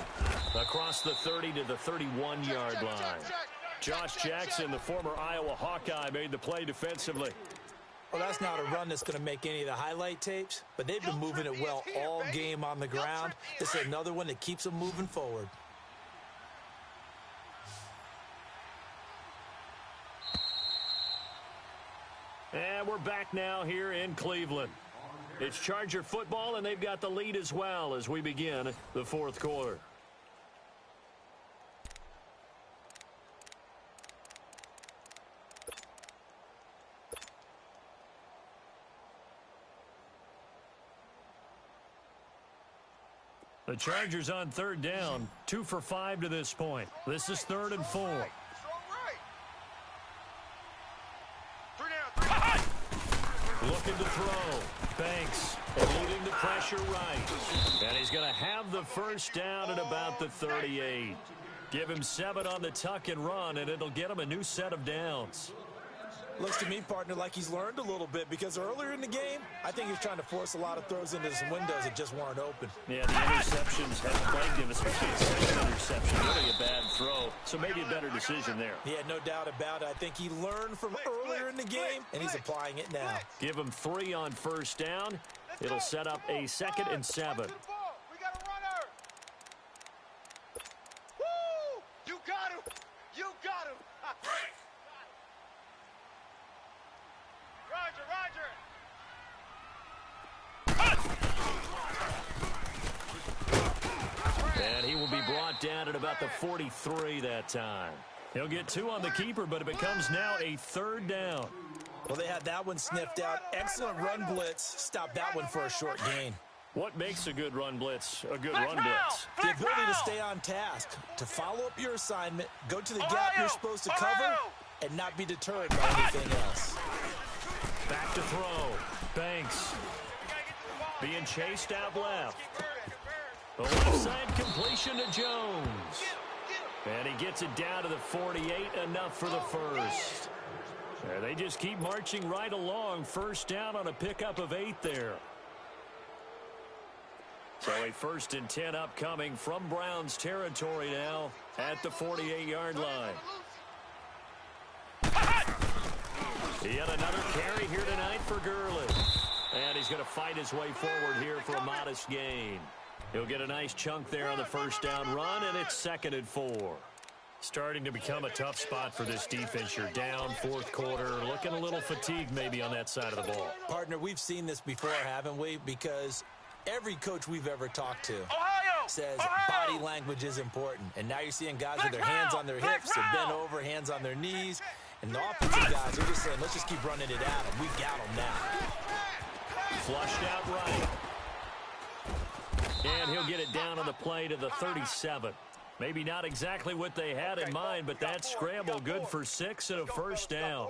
across the 30 to the 31-yard line. Josh Jackson, the former Iowa Hawkeye, made the play defensively. Well, that's not a run that's going to make any of the highlight tapes, but they've been moving it well all game on the ground. This is another one that keeps them moving forward. And we're back now here in Cleveland. It's Charger football, and they've got the lead as well as we begin the 4th quarter. The Chargers on 3rd down, 2 for 5 to this point. This is 3rd and 4. Looking to throw. Banks and leading the pressure right. And he's going to have the 1st down at about the 38. Give him 7 on the tuck and run, and it'll get him a new set of downs. Looks to me, partner, like he's learned a little bit because earlier in the game, I think he's trying to force a lot of throws into some windows that just weren't open. Yeah, the interceptions have plagued him, especially the 2nd interception. Really a bad throw, so maybe a better decision there. Yeah, no doubt about it. I think he learned from earlier in the game, and he's applying it now. Give him 3 on 1st down. It'll set up a 2nd and 7. We got a runner. Woo! You got him. You got him. Roger. And he will be brought down at about the 43 that time. He'll get 2 on the keeper, but it becomes now a 3rd down. Well, they had that one sniffed out. Excellent run blitz. Stop that one for a short gain. What makes a good run blitz a good run blitz? The ability to stay on task, to follow up your assignment, go to the gap you're supposed to cover, and not be deterred by anything else. Back to throw. Banks being chased out left. The left side completion to Jones. And he gets it down to the 48, enough for the 1st. They just keep marching right along. 1st down on a pickup of 8 there. So a 1st and 10 upcoming from Browns territory now at the 48-yard line. Yet another carry here tonight for Gurley. And he's going to fight his way forward here for a modest gain. He'll get a nice chunk there on the first down run, and it's 2nd and 4. Starting to become a tough spot for this defense. You're down, fourth quarter, looking a little fatigued maybe on that side of the ball. Partner, we've seen this before, haven't we? Because every coach we've ever talked to says body language is important. And now you're seeing guys with their hands on their hips, they're bent over, hands on their knees. And the offensive guys are just saying, let's just keep running it at them. We got them now. Flushed out right. And he'll get it down on the play to the 37. Maybe not exactly what they had in mind, but that scramble good for 6 and a first down.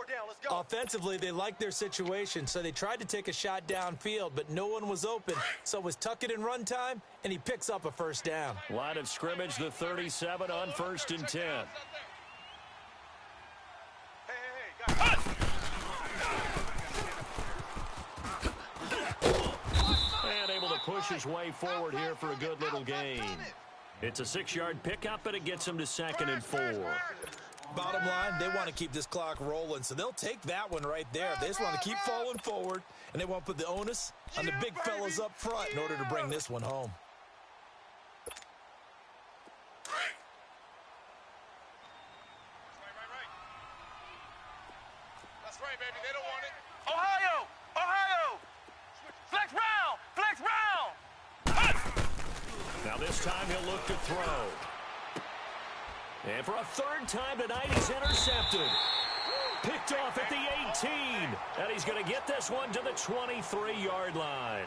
Offensively, they liked their situation, so they tried to take a shot downfield, but no one was open. So it was tuck it and run time, and he picks up a first down. Line of scrimmage, the 37 on 1st and 10. And able to push his way forward here for a good little gain. It's a 6-yard pickup, and it gets him to 2nd and 4. Bottom line, they want to keep this clock rolling, so they'll take that one right there. They just want to keep falling forward, and they want to put the onus on the big fellas up front in order to bring this one home. That's right, baby. They don't want it. Ohio! Ohio! Flex round! Flex round! Now this time he'll look to throw. And for a 3rd time tonight, he's intercepted. Picked off at the 18. And he's going to get this one to the 23-yard line.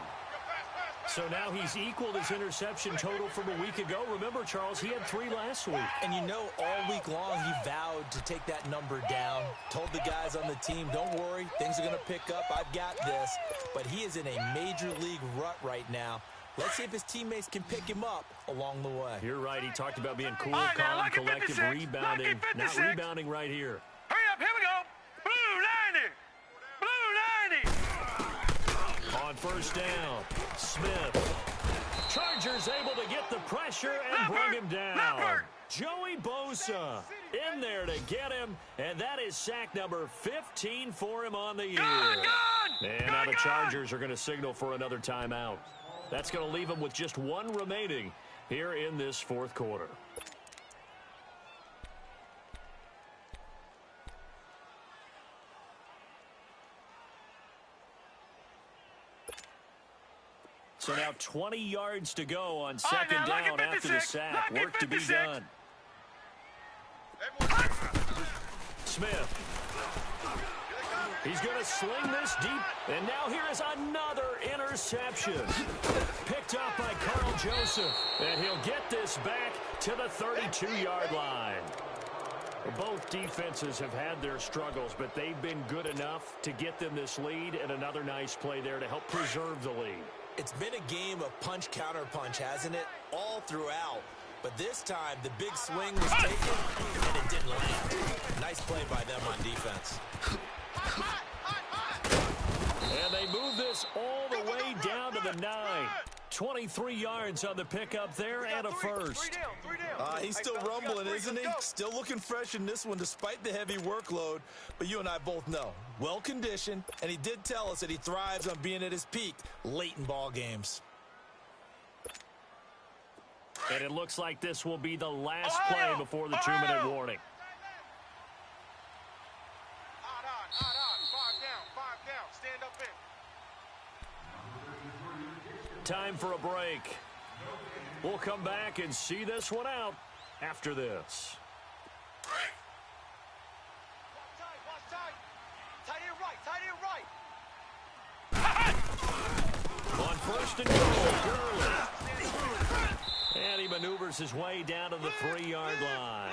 So now he's equaled his interception total from a week ago. Remember, Charles, he had 3 last week. And you know, all week long he vowed to take that number down. Told the guys on the team, don't worry, things are going to pick up. I've got this. But he is in a major league rut right now. Let's see if his teammates can pick him up along the way. You're right. He talked about being cool, Right, now, calm, lock it, collective, 56. rebounding. Lock it, Not 56. rebounding right here. Hurry up, here we go. Blue 90. Blue 90. On first down, Smith. Chargers able to get the pressure and bring him down. Leopard. Joey Bosa in there to get him, and that is sack number 15 for him on the year. And now the Chargers are going to signal for another timeout. That's going to leave them with just 1 remaining here in this fourth quarter. So now 20 yards to go on 2nd down after the sack. Work to be done. Smith. He's going to sling this deep. And now here is another interception. Picked up by Carl Joseph. And he'll get this back to the 32-yard line. Both defenses have had their struggles, but they've been good enough to get them this lead, and another nice play there to help preserve the lead. It's been a game of punch-counter-punch, hasn't it? All throughout. But this time, the big swing was taken, and it didn't land. Nice play by them on defense. And they move this all the way down to the 9. 23 yards on the pickup there and a first. He's still rumbling, isn't he? Still looking fresh in this one despite the heavy workload. But you and I both know, well-conditioned, and he did tell us that he thrives on being at his peak late in ball games. And it looks like this will be the last play before the 2-minute warning. Stand up in. Time for a break. We'll come back and see this one out after this. Watch tight. Tight end right. On first and goal, Gurley. And he maneuvers his way down to the 3-yard line.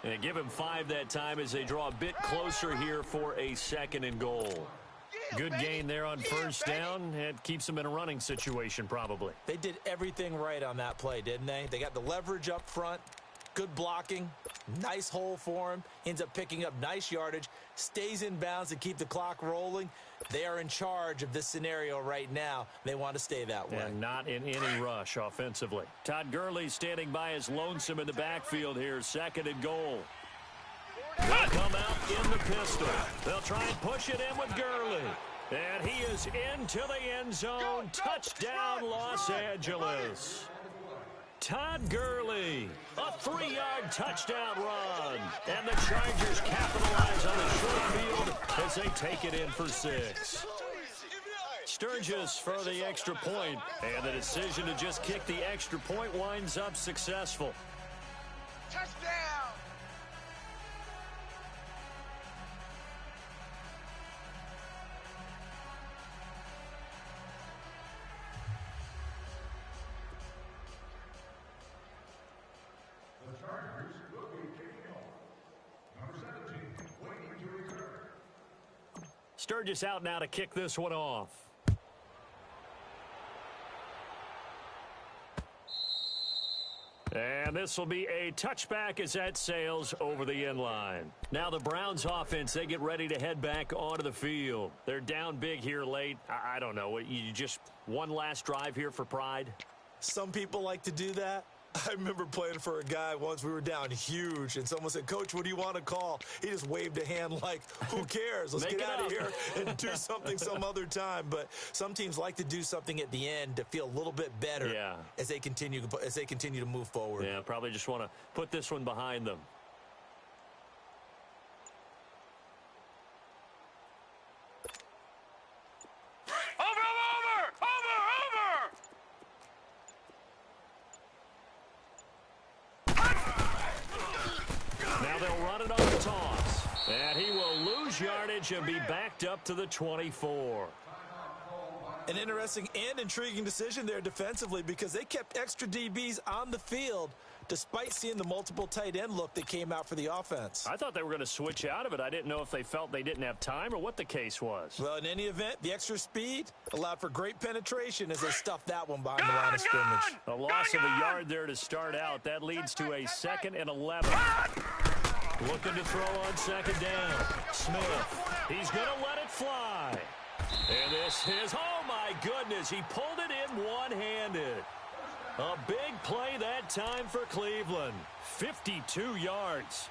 And give him 5 that time as they draw a bit closer here for a 2nd and goal. Good gain there on first down. It keeps them in a running situation probably. They did everything right on that play, didn't they? They got the leverage up front, good blocking, nice hole for him, ends up picking up nice yardage, stays in bounds to keep the clock rolling. They are in charge of this scenario right now. They want to stay that way. And not in any rush offensively. Todd Gurley standing by as lonesome in the backfield here. 2nd and goal. They'll come out in the pistol. They'll try and push it in with Gurley. And he is into the end zone. Touchdown, Los Angeles. Todd Gurley, a 3-yard touchdown run. And the Chargers capitalize on the short field as they take it in for 6. Sturgis for the extra point, and the decision to just kick the extra point winds up successful. Touchdown! Sturgis out now to kick this one off. And this will be a touchback as that sails over the end line. Now the Browns offense, they get ready to head back onto the field. They're down big here late. I don't know. You just one last drive here for pride? Some people like to do that. I remember playing for a guy once. We were down huge, and someone said, "Coach, what do you want to call?" He just waved a hand like, who cares? Let's get out of here and do something some other time. But some teams like to do something at the end to feel a little bit better as they continue to move forward. Yeah, probably just want to put this one behind them. And he will lose yardage and be backed up to the 24. An interesting and intriguing decision there defensively because they kept extra DBs on the field despite seeing the multiple tight end look that came out for the offense. I thought they were going to switch out of it. I didn't know if they felt they didn't have time or what the case was. Well, in any event, the extra speed allowed for great penetration as they stuffed that one behind the line of scrimmage. A loss of a yard there to start out. That leads to a 2nd and 11. Looking to throw on 2nd down. Smith, he's going to let it fly. And this is, oh my goodness, he pulled it in one-handed. A big play that time for Cleveland. 52 yards.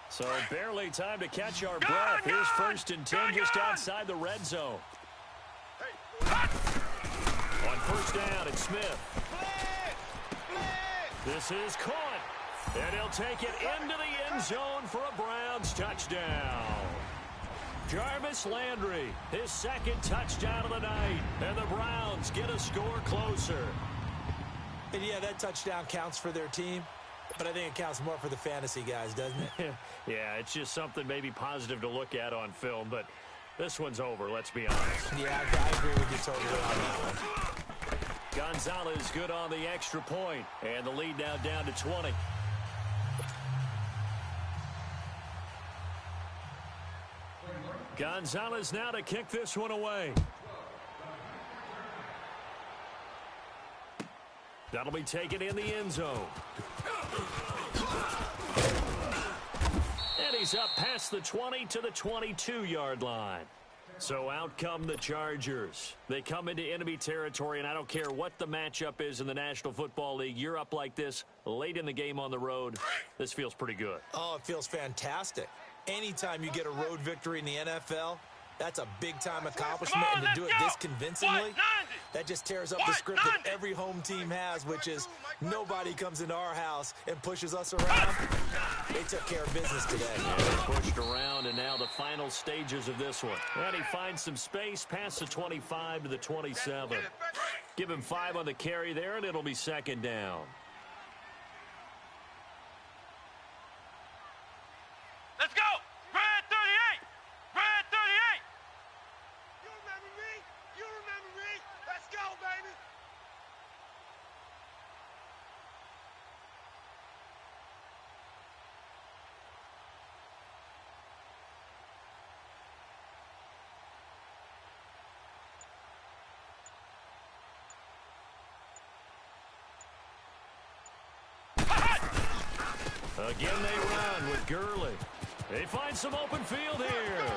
So barely time to catch our breath. Here's 1st and 10 just outside the red zone. On 1st down, it's Smith. This is caught. And he'll take it into the end zone for a Browns touchdown. Jarvis Landry, his 2nd touchdown of the night. And the Browns get a score closer. And yeah, that touchdown counts for their team. But I think it counts more for the fantasy guys, doesn't it? Yeah, it's just something maybe positive to look at on film. But this one's over, let's be honest. Yeah, I agree with you totally on that one. Gonzalez good on the extra point, and the lead now down to 20. Gonzalez now to kick this one away. That'll be taken in the end zone. And he's up past the 20 to the 22-yard line. So out come the Chargers. They come into enemy territory, and I don't care what the matchup is in the National Football League. You're up like this late in the game on the road. This feels pretty good. Oh, it feels fantastic. Anytime you get a road victory in the NFL, that's a big-time accomplishment. And to do it this convincingly, that just tears up the script that every home team has, which is nobody comes into our house and pushes us around. They took care of business today. Yeah, they pushed around, and now the final stages of this one. And he finds some space past the 25 to the 27. Give him 5 on the carry there, and it'll be 2nd down. Let's go! Red 38! Red 38! You remember me? You remember me? Let's go, baby! Again they run with Gurley. They find some open field here.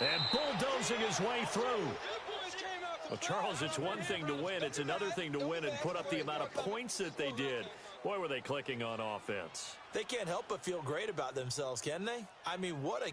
And bulldozing his way through. Well, Charles, it's one thing to win. It's another thing to win and put up the amount of points that they did. Boy, were they clicking on offense. They can't help but feel great about themselves, can they? I mean, what a